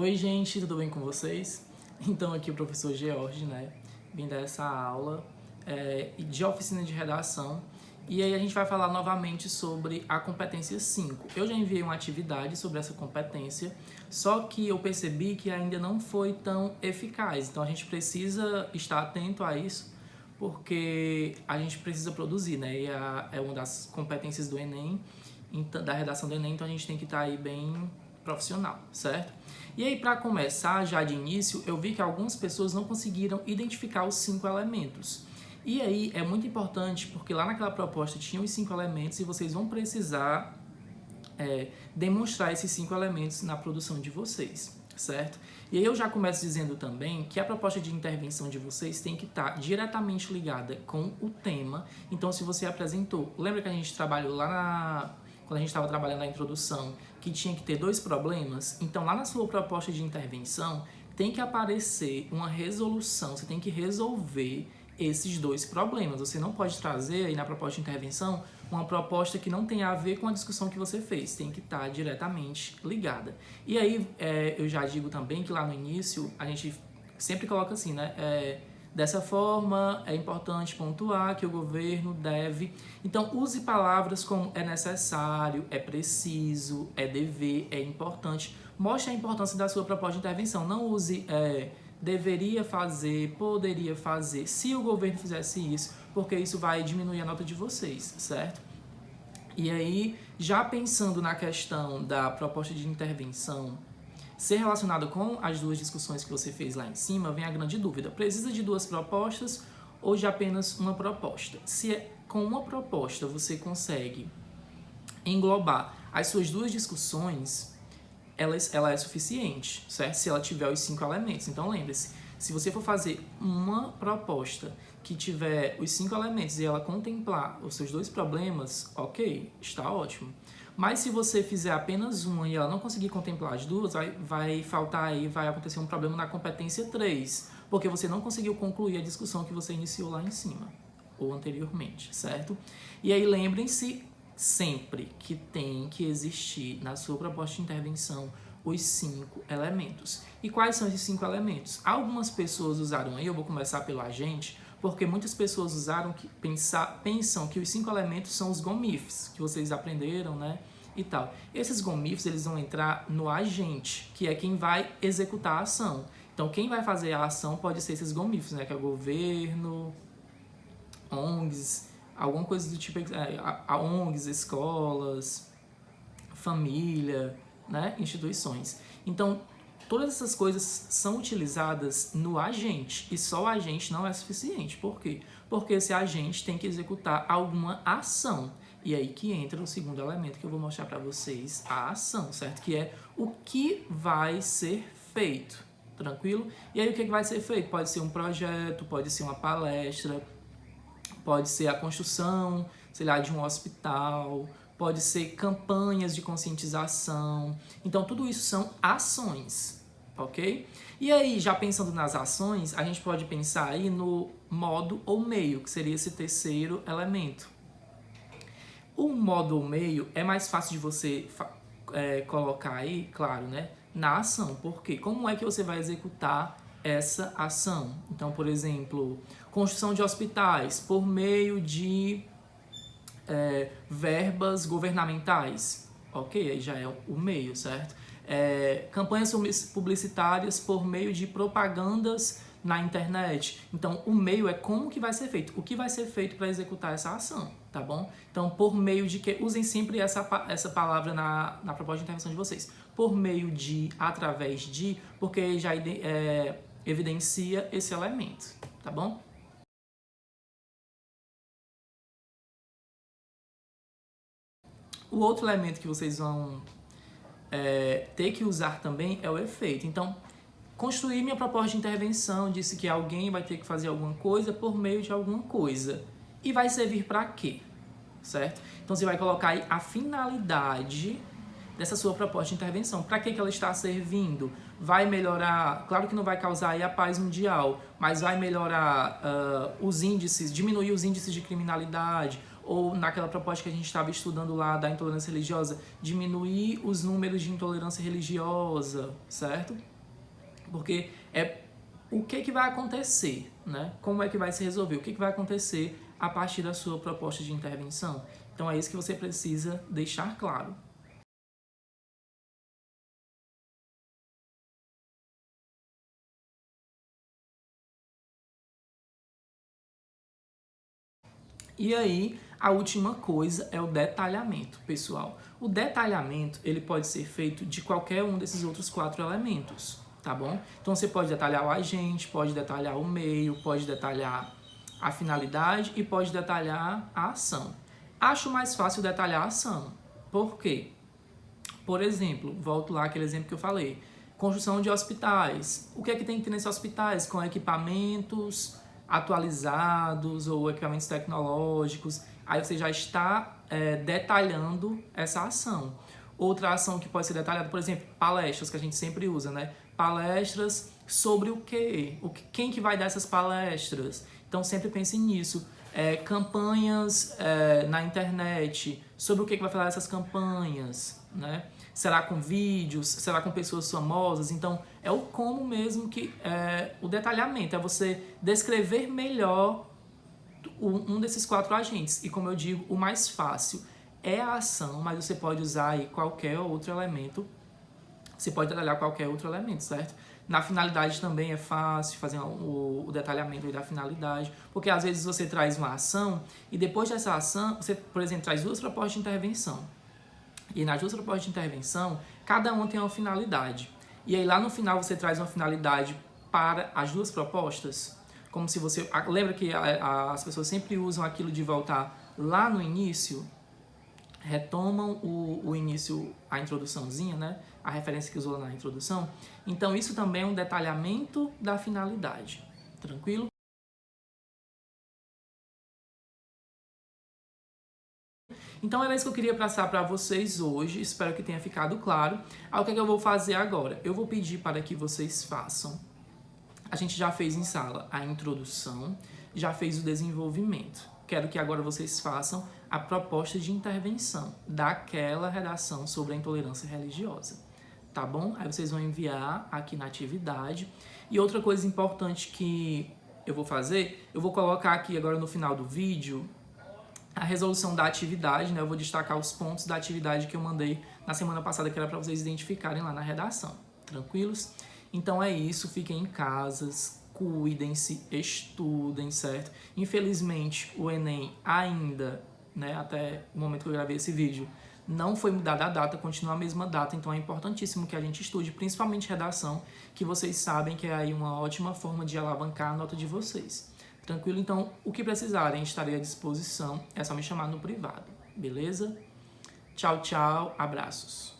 Oi, gente, tudo bem com vocês? Então, aqui o professor George, né? Vim dar essa aula de oficina de redação. E aí a gente vai falar novamente sobre a competência 5. Eu já enviei uma atividade sobre essa competência, só que eu percebi que ainda não foi tão eficaz. Então, a gente precisa estar atento a isso, porque a gente precisa produzir, né? E é uma das competências do Enem, da redação do Enem, então a gente tem que estar aí bem profissional, certo? E aí, para começar, já de início, eu vi que algumas pessoas não conseguiram identificar os 5 elementos. E aí, é muito importante, porque lá naquela proposta tinha os 5 elementos e vocês vão precisar demonstrar esses 5 elementos na produção de vocês, certo? E aí eu já começo dizendo também que a proposta de intervenção de vocês tem que estar diretamente ligada com o tema. Então, se você apresentou, lembra que a gente trabalhou lá quando a gente estava trabalhando na introdução, que tinha que ter 2 problemas? Então, lá na sua proposta de intervenção, tem que aparecer uma resolução, você tem que resolver esses 2 problemas. Você não pode trazer aí na proposta de intervenção uma proposta que não tem a ver com a discussão que você fez, tem que estar diretamente ligada. E aí, eu já digo também que lá no início, a gente sempre coloca assim, né? Dessa forma, é importante pontuar que o governo deve... Então, use palavras como é necessário, é preciso, é dever, é importante. Mostre a importância da sua proposta de intervenção. Não use deveria fazer, poderia fazer, se o governo fizesse isso, porque isso vai diminuir a nota de vocês, certo? E aí, já pensando na questão da proposta de intervenção ser relacionado com as 2 discussões que você fez lá em cima, vem a grande dúvida. Precisa de 2 propostas ou de apenas uma proposta? Se com uma proposta você consegue englobar as suas 2 discussões, ela é suficiente, certo? Se ela tiver os 5 elementos. Então, lembre-se, se você for fazer uma proposta que tiver os 5 elementos e ela contemplar os seus 2 problemas, ok, está ótimo. Mas se você fizer apenas uma e ela não conseguir contemplar as 2, vai faltar aí, vai acontecer um problema na competência 3, porque você não conseguiu concluir a discussão que você iniciou lá em cima, ou anteriormente, certo? E aí lembrem-se sempre que tem que existir na sua proposta de intervenção os 5 elementos. E quais são esses 5 elementos? Algumas pessoas usaram aí, eu vou começar pelo agente, porque muitas pessoas usaram pensam que os 5 elementos são os GOMIFs, que vocês aprenderam, né? E tal. Esses GOMIFs, eles vão entrar no agente, que é quem vai executar a ação. Então, quem vai fazer a ação pode ser esses GOMIFs, né? Que é o governo, ONGs, alguma coisa do tipo, ONGs, escolas, família, né? Instituições. Então, todas essas coisas são utilizadas no agente, e só o agente não é suficiente. Por quê? Porque esse agente tem que executar alguma ação. E aí que entra o segundo elemento que eu vou mostrar para vocês, a ação, certo? Que é o que vai ser feito, tranquilo? E aí o que vai ser feito? Pode ser um projeto, pode ser uma palestra, pode ser a construção, sei lá, de um hospital, pode ser campanhas de conscientização. Então, tudo isso são ações, ok? E aí, já pensando nas ações, a gente pode pensar aí no modo ou meio, que seria esse terceiro elemento. O modo ou meio é mais fácil de você colocar aí, claro, né, na ação. Por quê? Como é que você vai executar essa ação? Então, por exemplo, construção de hospitais por meio de verbas governamentais. Ok, aí já é o meio, certo? Campanhas publicitárias por meio de propagandas na internet. Então, o meio é como que vai ser feito, o que vai ser feito para executar essa ação, tá bom? Então, por meio de que... Usem sempre essa palavra na proposta de intervenção de vocês. Por meio de, através de, porque já evidencia esse elemento, tá bom? O outro elemento que vocês vão ter que usar também é o efeito. Então, construir minha proposta de intervenção, disse que alguém vai ter que fazer alguma coisa por meio de alguma coisa. E vai servir para quê? Certo? Então, você vai colocar aí a finalidade dessa sua proposta de intervenção. Para que ela está servindo? Vai melhorar, claro que não vai causar aí a paz mundial, mas vai melhorar os índices, diminuir os índices de criminalidade, ou naquela proposta que a gente estava estudando lá da intolerância religiosa, diminuir os números de intolerância religiosa, certo? Porque é o que vai acontecer, né? Como é que vai se resolver? O que vai acontecer a partir da sua proposta de intervenção? Então é isso que você precisa deixar claro. E aí, a última coisa é o detalhamento, pessoal. O detalhamento, ele pode ser feito de qualquer um desses outros 4 elementos, tá bom? Então, você pode detalhar o agente, pode detalhar o meio, pode detalhar a finalidade e pode detalhar a ação. Acho mais fácil detalhar a ação. Por quê? Por exemplo, volto lá àquele exemplo que eu falei. Construção de hospitais. O que é que tem que ter nesses hospitais? Com equipamentos atualizados ou equipamentos tecnológicos. Aí você já está detalhando essa ação. Outra ação que pode ser detalhada, por exemplo, palestras, que a gente sempre usa, né? Palestras sobre o quê? Quem que vai dar essas palestras? Então sempre pense nisso. Campanhas na internet, sobre o que vai falar dessas campanhas, né? Será com vídeos, será com pessoas famosas? Então, é o como mesmo que o detalhamento, é você descrever melhor um desses 4 agentes. E como eu digo, o mais fácil é a ação, mas você pode usar aí qualquer outro elemento, você pode detalhar qualquer outro elemento, certo? Na finalidade também é fácil fazer o detalhamento aí da finalidade, porque às vezes você traz uma ação e depois dessa ação, você, por exemplo, traz 2 propostas de intervenção. E nas 2 propostas de intervenção, cada uma tem uma finalidade. E aí lá no final você traz uma finalidade para as 2 propostas, como se você... Lembra que as pessoas sempre usam aquilo de voltar lá no início? Retomam o início, a introduçãozinha, né? A referência que usou na introdução. Então isso também é um detalhamento da finalidade. Tranquilo? Então era isso que eu queria passar para vocês hoje, espero que tenha ficado claro. Aí o que é que eu vou fazer agora? Eu vou pedir para que vocês façam. A gente já fez em sala a introdução, já fez o desenvolvimento. Quero que agora vocês façam a proposta de intervenção daquela redação sobre a intolerância religiosa. Tá bom? Aí vocês vão enviar aqui na atividade. E outra coisa importante que eu vou fazer, eu vou colocar aqui agora no final do vídeo a resolução da atividade, né? Eu vou destacar os pontos da atividade que eu mandei na semana passada, que era para vocês identificarem lá na redação. Tranquilos? Então é isso, fiquem em casas, cuidem-se, estudem, certo? Infelizmente, o Enem ainda, né, até o momento que eu gravei esse vídeo, não foi mudada a data, continua a mesma data, então é importantíssimo que a gente estude, principalmente redação, que vocês sabem que é aí uma ótima forma de alavancar a nota de vocês. Tranquilo? Então, o que precisarem, estarei à disposição. É só me chamar no privado, beleza? Tchau, tchau, abraços.